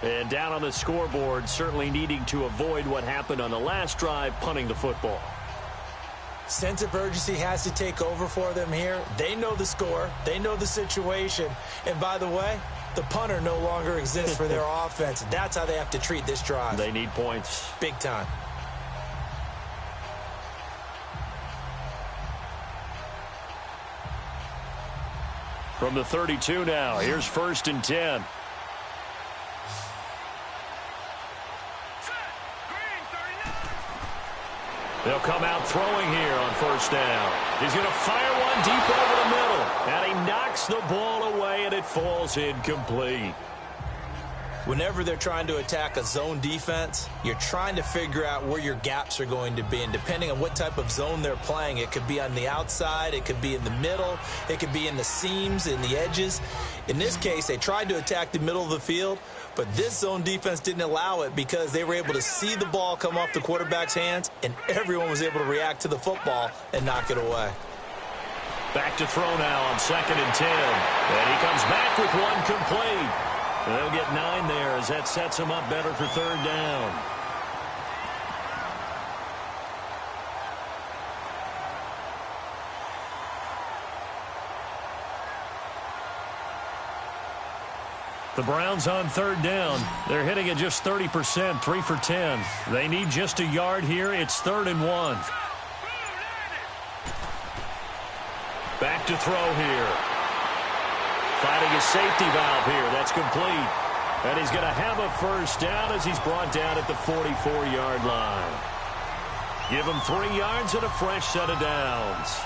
And down on the scoreboard, certainly needing to avoid what happened on the last drive, punting the football. Sense of urgency has to take over for them here. They know the score. They know the situation. And by the way, the punter no longer exists for their offense. That's how they have to treat this drive. They need points. Big time. From the 32 now, here's 1st and 10. They'll come out throwing here on 1st down. He's going to fire one deep over the middle. And he knocks the ball away, and it falls incomplete. Whenever they're trying to attack a zone defense, you're trying to figure out where your gaps are going to be. And depending on what type of zone they're playing, it could be on the outside, it could be in the middle, it could be in the seams, in the edges. In this case, they tried to attack the middle of the field, but this zone defense didn't allow it because they were able to see the ball come off the quarterback's hands, and everyone was able to react to the football and knock it away. Back to throw now on 2nd and 10. And he comes back with one complete. They'll get 9 there as that sets them up better for 3rd down. The Browns on 3rd down. They're hitting at just 30%, 3 for 10. They need just a yard here. It's 3rd and 1. Back to throw here. Finding a safety valve here. That's complete. And he's going to have a 1st down as he's brought down at the 44-yard line. Give him 3 yards and a fresh set of downs.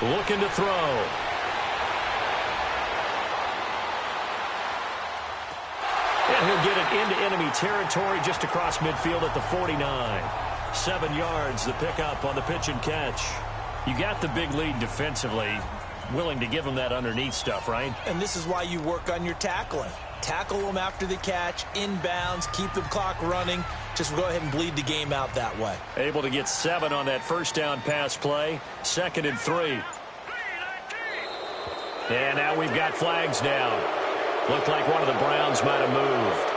Looking to throw. And he'll get it into enemy territory just across midfield at the 49. 7 yards, the pickup on the pitch and catch. You got the big lead defensively. Willing to give him that underneath stuff, right? And this is why you work on your tackling. Tackle them after the catch, inbounds, keep the clock running. Just go ahead and bleed the game out that way. Able to get 7 on that 1st down pass play. 2nd and 3. And now we've got flags down. Looked like one of the Browns might have moved.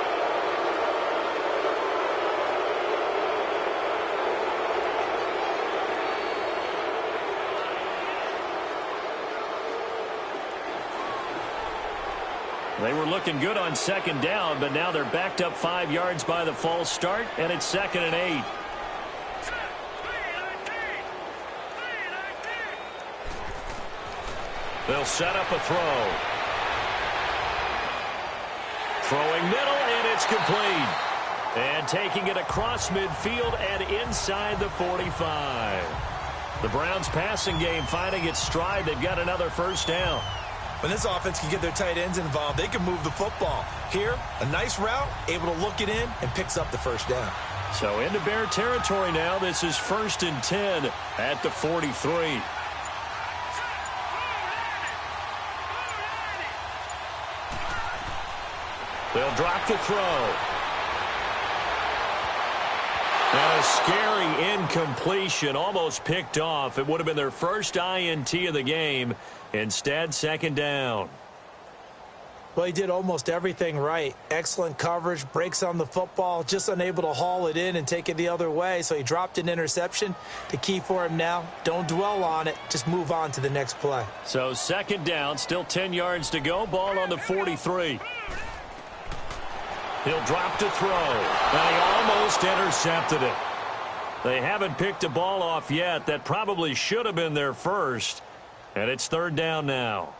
They were looking good on 2nd down, but now they're backed up 5 yards by the false start, and it's 2nd and 8. They'll set up a throw. Throwing middle, and it's complete. And taking it across midfield and inside the 45. The Browns passing game finding its stride. They've got another 1st down. When this offense can get their tight ends involved, they can move the football. Here, a nice route, able to look it in, and picks up the 1st down. So into Bear territory now. This is 1st and 10 at the 43. They'll drop the throw. And a scary incompletion, almost picked off. It would have been their first INT of the game. Instead, 2nd down. Well, he did almost everything right. Excellent coverage, breaks on the football, just unable to haul it in and take it the other way. So he dropped an interception. The key for him now, don't dwell on it. Just move on to the next play. So 2nd down, still 10 yards to go. Ball on the 43. He'll drop to throw. And he almost intercepted it. They haven't picked a ball off yet. That probably should have been their first. And it's 3rd down now.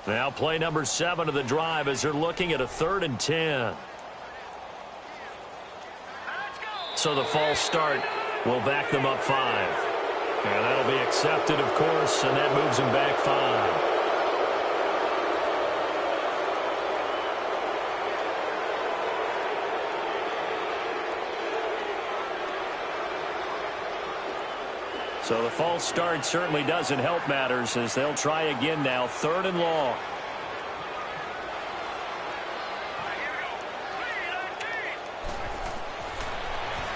Now play number 7 of the drive as they're looking at a 3rd and 10. So the false start will back them up 5. And that'll be accepted, of course, and that moves them back 5. So the false start certainly doesn't help matters as they'll try again now, 3rd and long.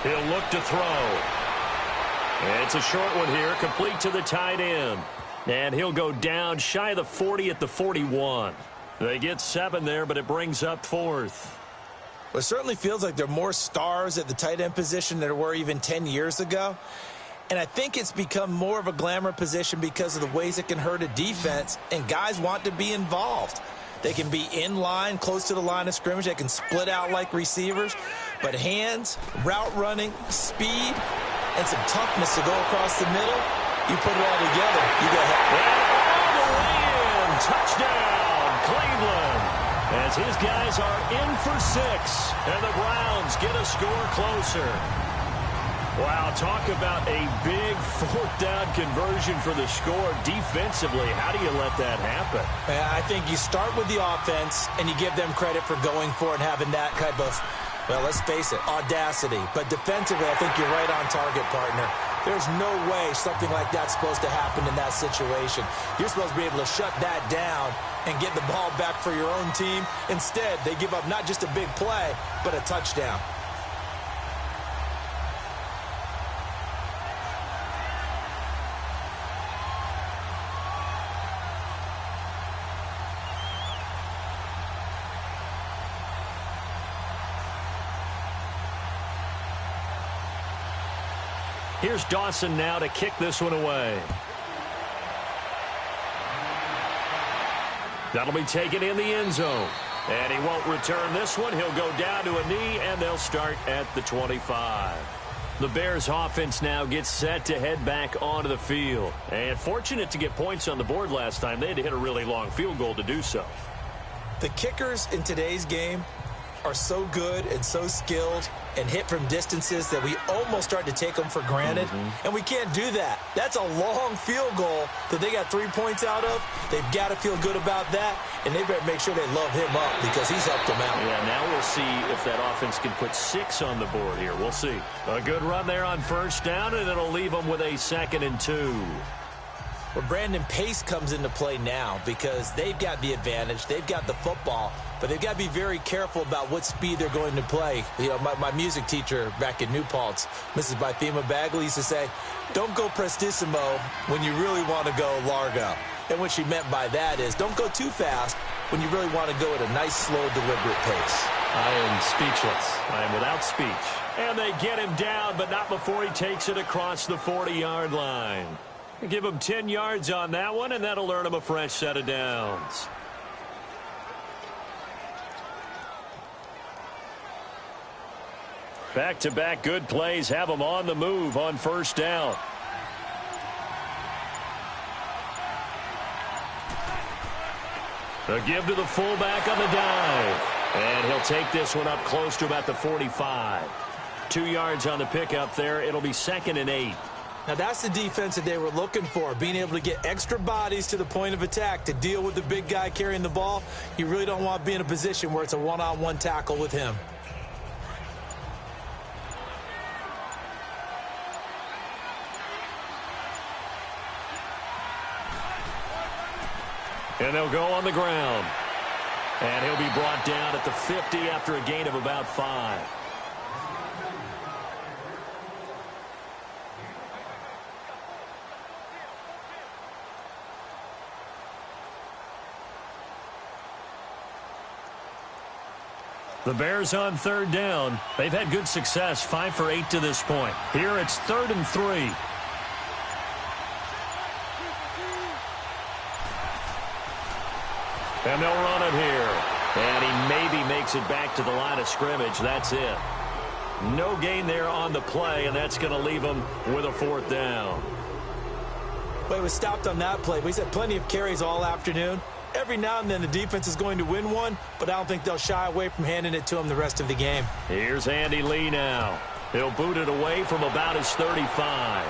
He'll look to throw. It's a short one here, complete to the tight end. And he'll go down shy of the 40 at the 41. They get 7 there, but it brings up 4th. Well, it certainly feels like there are more stars at the tight end position than there were even 10 years ago. And I think it's become more of a glamour position because of the ways it can hurt a defense, and guys want to be involved. They can be in line, close to the line of scrimmage. They can split out like receivers. But hands, route running, speed, and some toughness to go across the middle, you put it all together, you go ahead. All the way in. Touchdown, Cleveland. As his guys are in for 6, and the Browns get a score closer. Wow, talk about a big 4th down conversion for the score defensively. How do you let that happen? I think you start with the offense, and you give them credit for going for it and having that type of, well, let's face it, audacity. But defensively, I think you're right on target, partner. There's no way something like that's supposed to happen in that situation. You're supposed to be able to shut that down and get the ball back for your own team. Instead, they give up not just a big play, but a touchdown. Here's Dawson now to kick this one away. That'll be taken in the end zone. And he won't return this one. He'll go down to a knee, and they'll start at the 25. The Bears offense now gets set to head back onto the field. And fortunate to get points on the board last time. They had to hit a really long field goal to do so. The kickers in today's game are so good and so skilled and hit from distances that we almost start to take them for granted. And we can't do that. That's a long field goal that they got 3 points out of. They've got to feel good about that, and they better make sure they love him up because he's helped them out. Yeah, now we'll see if that offense can put 6 on the board here. We'll see. A good run there on 1st down, and it'll leave them with a 2nd and 2. Well, Brandon, pace comes into play now because they've got the advantage. They've got the football, but they've got to be very careful about what speed they're going to play. You know, my music teacher back in New Paltz, Mrs. Bythema Bagley, used to say, don't go prestissimo when you really want to go largo. And what she meant by that is don't go too fast when you really want to go at a nice, slow, deliberate pace. I am speechless. I am without speech. And they get him down, but not before he takes it across the 40-yard line. Give him 10 yards on that one, and that'll earn him a fresh set of downs. Back-to-back good plays have him on the move on 1st down. A give to the fullback on the dive. And he'll take this one up close to about the 45. 2 yards on the pickup there. It'll be 2nd and 8. Now, that's the defense that they were looking for, being able to get extra bodies to the point of attack to deal with the big guy carrying the ball. You really don't want to be in a position where it's a one-on-one tackle with him. And they'll go on the ground. And he'll be brought down at the 50 after a gain of about 5. The Bears on 3rd down. They've had good success, 5 for 8 to this point. Here it's 3rd and 3. And they'll run it here. And he maybe makes it back to the line of scrimmage. That's it. No gain there on the play, and that's going to leave them with a 4th down. Well, he was stopped on that play, but he's had plenty of carries all afternoon. Every now and then the defense is going to win one, but I don't think they'll shy away from handing it to him the rest of the game. Here's Andy Lee now. He'll boot it away from about his 35.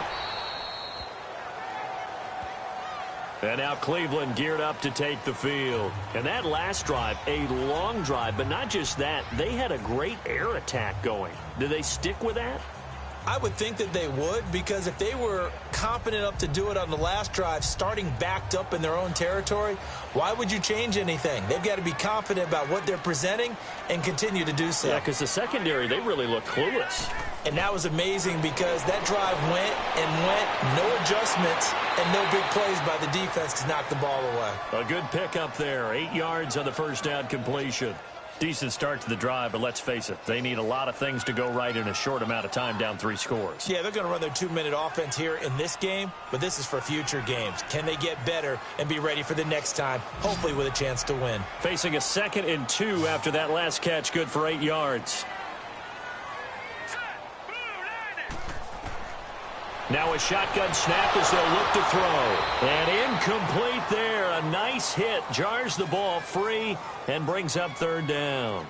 And now Cleveland geared up to take the field. And that last drive, a long drive, but not just that. They had a great air attack going. Do they stick with that? I would think that they would, because if they were confident enough to do it on the last drive, starting backed up in their own territory, why would you change anything? They've got to be confident about what they're presenting and continue to do so. Yeah, because the secondary, they really looked clueless. And that was amazing because that drive went and went, no adjustments, and no big plays by the defense to knock the ball away. A good pickup there, 8 yards on the first down completion. Decent start to the drive, but let's face it, they need a lot of things to go right in a short amount of time, down 3 scores. Yeah, they're going to run their 2-minute offense here in this game, but this is for future games. Can they get better and be ready for the next time, hopefully with a chance to win? Facing a 2nd and 2 after that last catch, good for 8 yards. Now a shotgun snap as they'll look to throw. And incomplete there. A nice hit. Jars the ball free and brings up 3rd down.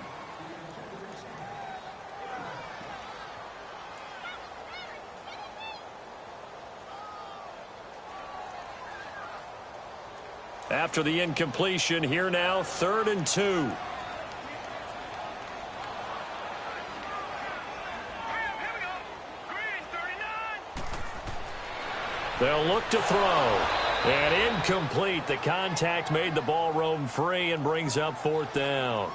After the incompletion, here now, 3rd and 2. They'll look to throw. And incomplete. The contact made the ball roam free and brings up 4th down.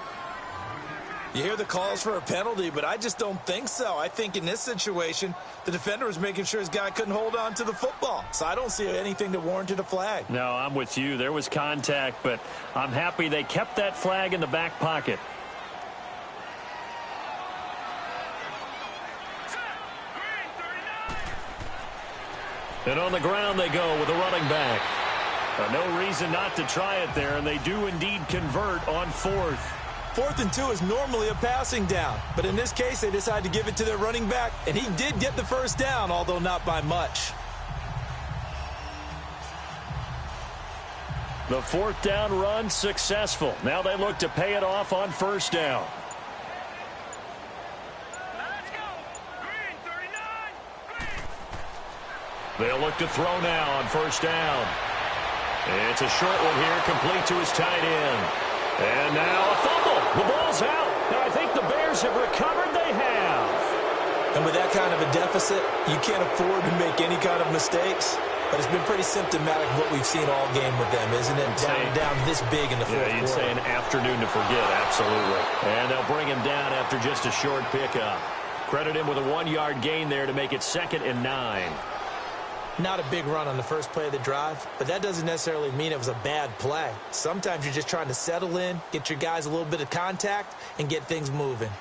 You hear the calls for a penalty, but I just don't think so. I think in this situation, the defender was making sure his guy couldn't hold on to the football. So I don't see anything that warranted a flag. No, I'm with you. There was contact, but I'm happy they kept that flag in the back pocket. And on the ground they go with a running back. No reason not to try it there, and they do indeed convert on 4th. 4th and 2 is normally a passing down, but in this case they decide to give it to their running back, and he did get the first down, although not by much. The 4th down run successful. Now they look to pay it off on 1st down. They'll look to throw now on 1st down. It's a short one here, complete to his tight end. And now a fumble. The ball's out. Now I think the Bears have recovered. They have. And with that kind of a deficit, you can't afford to make any kind of mistakes. But it's been pretty symptomatic of what we've seen all game with them, isn't it? Down this big in the fourth quarter. Yeah, you'd say an afternoon to forget, absolutely. And they'll bring him down after just a short pickup. Credit him with a 1-yard gain there to make it 2nd and 9. Not a big run on the first play of the drive, but that doesn't necessarily mean it was a bad play. Sometimes you're just trying to settle in, get your guys a little bit of contact, and get things moving.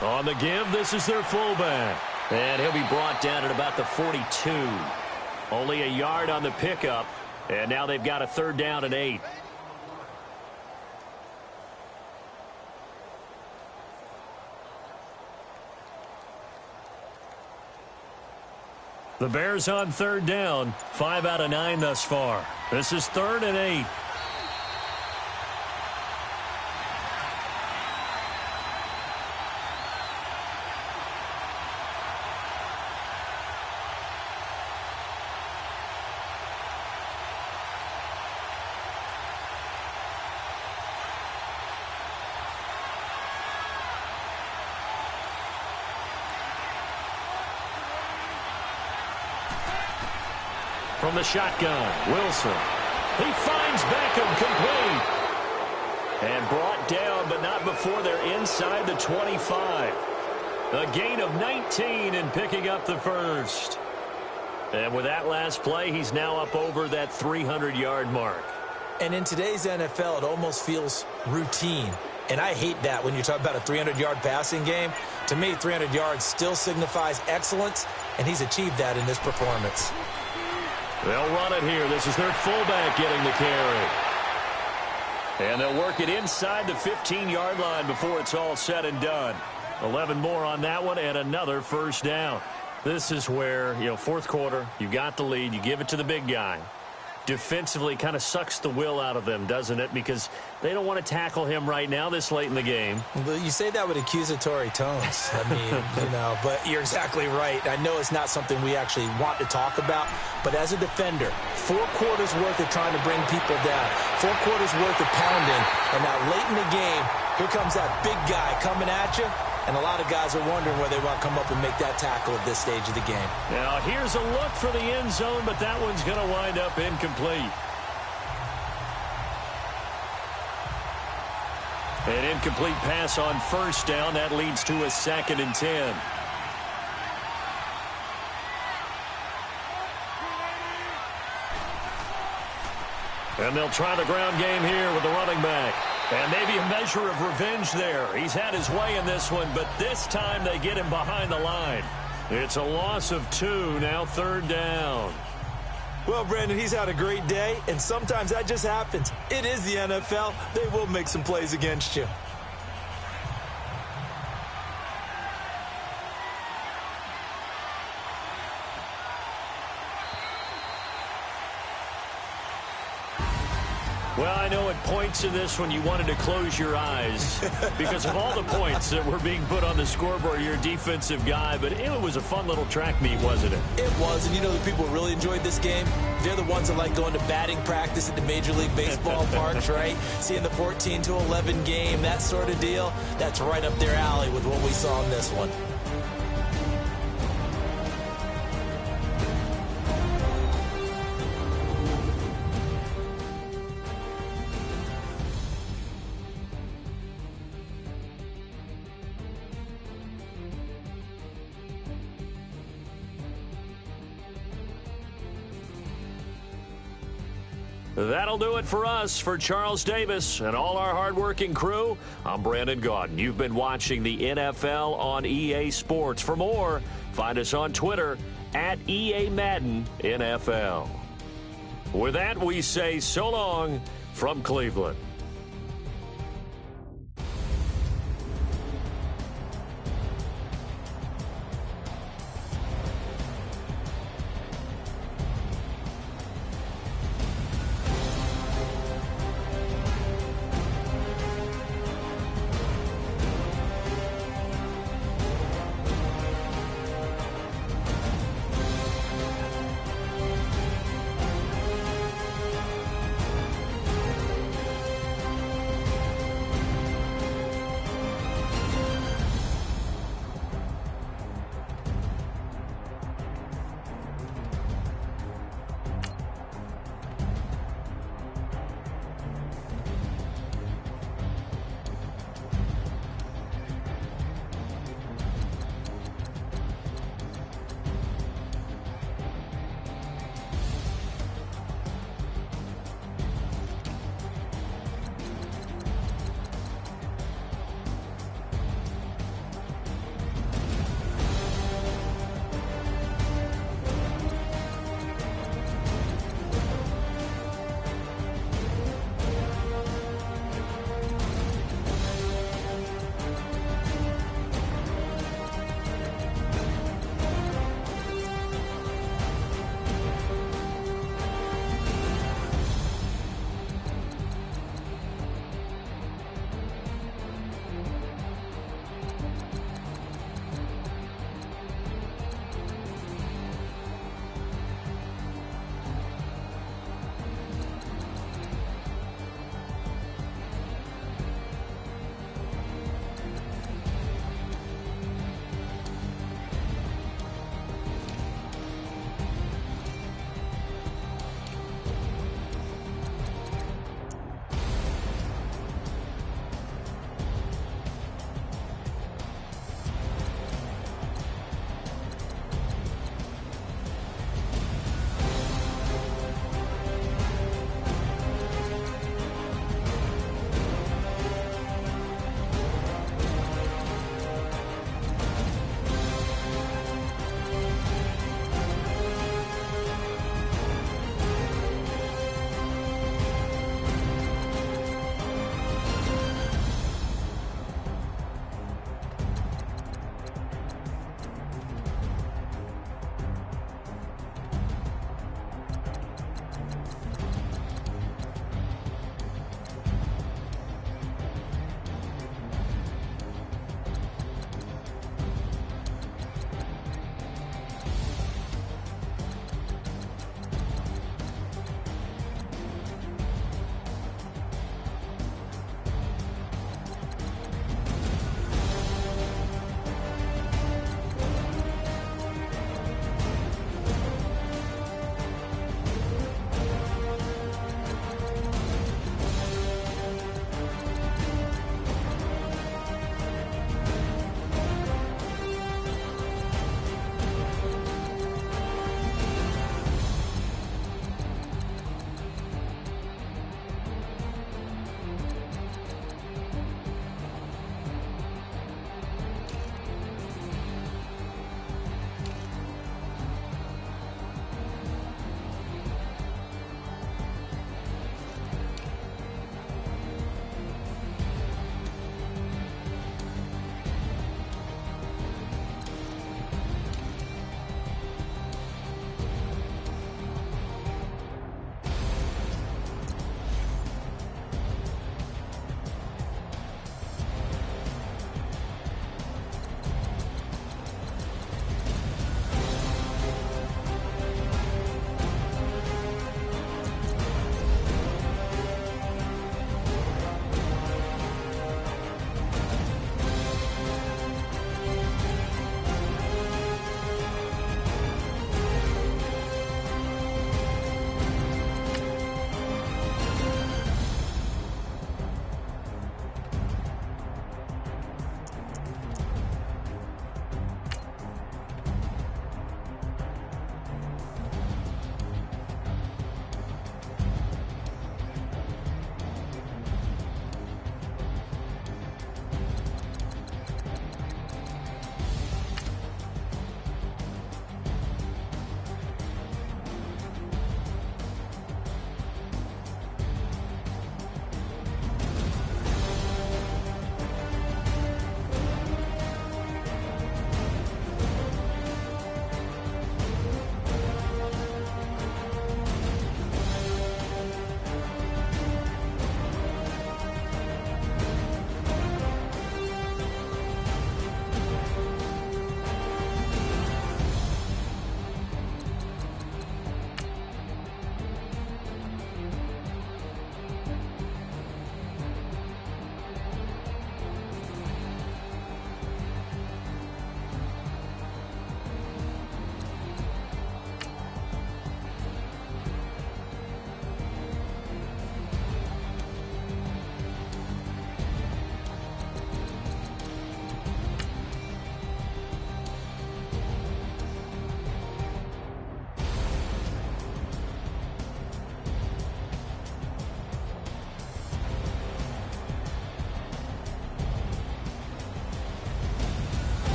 On the give, this is their fullback. And he'll be brought down at about the 42. Only a yard on the pickup, and now they've got a 3rd down and 8. The Bears on 3rd down, 5 out of 9 thus far. This is 3rd and 8. From the shotgun, Wilson. He finds Beckham complete. And brought down, but not before they're inside the 25. A gain of 19 and picking up the 1st. And with that last play, he's now up over that 300-yard mark. And in today's NFL, it almost feels routine. And I hate that when you talk about a 300-yard passing game. To me, 300 yards still signifies excellence, and he's achieved that in this performance. They'll run it here. This is their fullback getting the carry. And they'll work it inside the 15-yard line before it's all said and done. 11 more on that one and another 1st down. This is where, 4th quarter, you got the lead. You give it to the big guy. defensively kind of sucks the will out of them, doesn't it? Because they don't want to tackle him right now this late in the game. Well, you say that with accusatory tones. I mean, but you're exactly right. I know it's not something we actually want to talk about, but as a defender, 4 quarters worth of trying to bring people down, 4 quarters worth of pounding, and now late in the game, here comes that big guy coming at you. And a lot of guys are wondering where they want to come up and make that tackle at this stage of the game. Now, here's a look for the end zone, but that one's going to wind up incomplete. An incomplete pass on first down. That leads to a 2nd and 10. And they'll try the ground game here with the running back. And maybe a measure of revenge there. He's had his way in this one, but this time they get him behind the line. It's a loss of 2, now 3rd down. Well, Brandon, he's had a great day, and sometimes that just happens. It is the NFL. They will make some plays against you. Well, I know at points in this one you wanted to close your eyes because of all the points that were being put on the scoreboard. You're a defensive guy, but it was a fun little track meet, wasn't it? It was, and the people who really enjoyed this game, they're the ones that like going to batting practice at the Major League Baseball parks, right? Seeing the 14-11 game, that sort of deal, that's right up their alley with what we saw in this one. That'll do it for us. For Charles Davis and all our hardworking crew, I'm Brandon Gaudin. You've been watching the NFL on EA Sports. For more, find us on Twitter at EA Madden NFL. With that, we say so long from Cleveland.